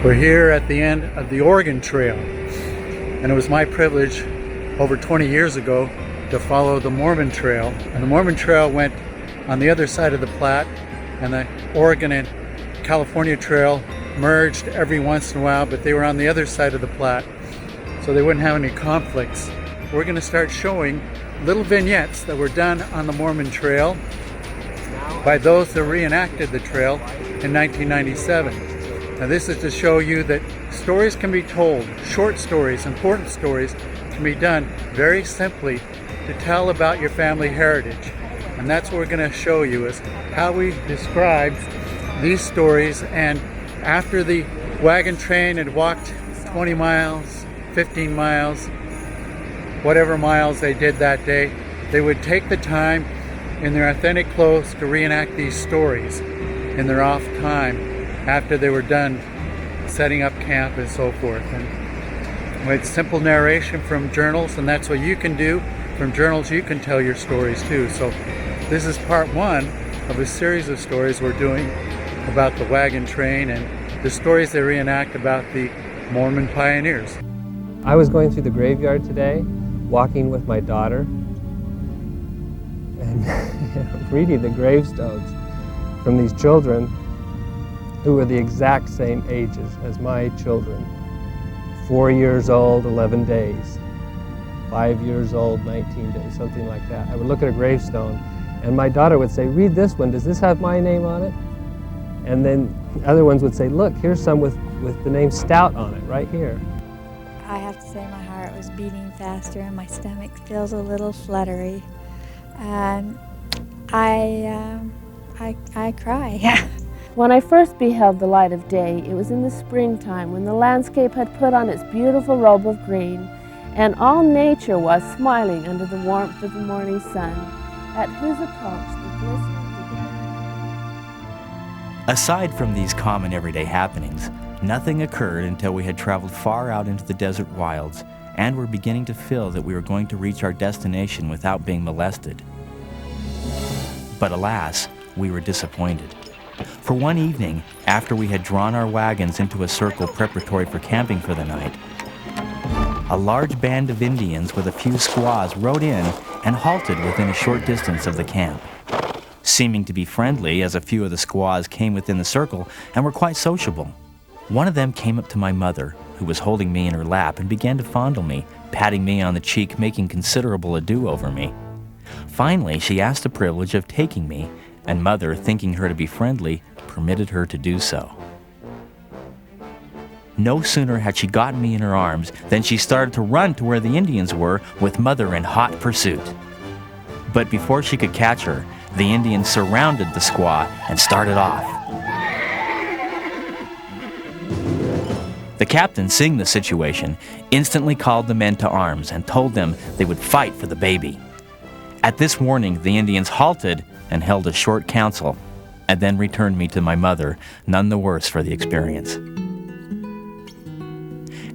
We're here at the end of the Oregon Trail, and it was my privilege over 20 years ago to follow the Mormon Trail. And the Mormon Trail went on the other side of the Platte, and the Oregon and California Trail merged every once in a while, but they were on the other side of the Platte, so they wouldn't have any conflicts. We're going to start showing little vignettes that were done on the Mormon Trail by those that reenacted the trail in 1997. Now this is to show you that stories can be told, short stories, important stories can be done very simply to tell about your family heritage. And that's what we're going to show you, is how we described these stories. And after the wagon train had walked 20 miles, 15 miles, whatever miles they did that day, they would take the time in their authentic clothes to reenact these stories in their off time after they were done setting up camp and so forth. And with simple narration from journals, and that's what you can do. From journals you can tell your stories too. So this is part one of a series of stories we're doing about the wagon train and the stories they reenact about the Mormon pioneers. I was going through the graveyard today, walking with my daughter, and reading the gravestones from these children who were the exact same ages as my children. 4 years old, 11 days. 5 years old, 19 days, something like that. I would look at a gravestone and my daughter would say, "Read this one, does this have my name on it?" And then other ones would say, "Look, here's some with the name Stout on it, right here." I have to say my heart was beating faster and my stomach feels a little fluttery. And I cry. When I first beheld the light of day, it was in the springtime when the landscape had put on its beautiful robe of green, and all nature was smiling under the warmth of the morning sun, at whose approach the glistening began. Aside from these common everyday happenings, nothing occurred until we had traveled far out into the desert wilds and were beginning to feel that we were going to reach our destination without being molested. But alas, we were disappointed. For one evening, after we had drawn our wagons into a circle preparatory for camping for the night, a large band of Indians with a few squaws rode in and halted within a short distance of the camp. Seeming to be friendly, as a few of the squaws came within the circle and were quite sociable. One of them came up to my mother, who was holding me in her lap, and began to fondle me, patting me on the cheek, making considerable ado over me. Finally, she asked the privilege of taking me, and Mother, thinking her to be friendly, permitted her to do so. No sooner had she gotten me in her arms than she started to run to where the Indians were, with Mother in hot pursuit. But before she could catch her, the Indians surrounded the squaw and started off. The captain, seeing the situation, instantly called the men to arms and told them they would fight for the baby. At this warning, the Indians halted and held a short council, and then returned me to my mother, none the worse for the experience.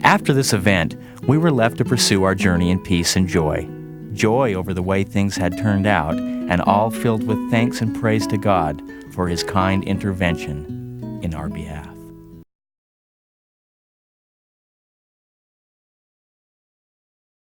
After this event, we were left to pursue our journey in peace and joy. Joy over the way things had turned out, and all filled with thanks and praise to God for His kind intervention in our behalf.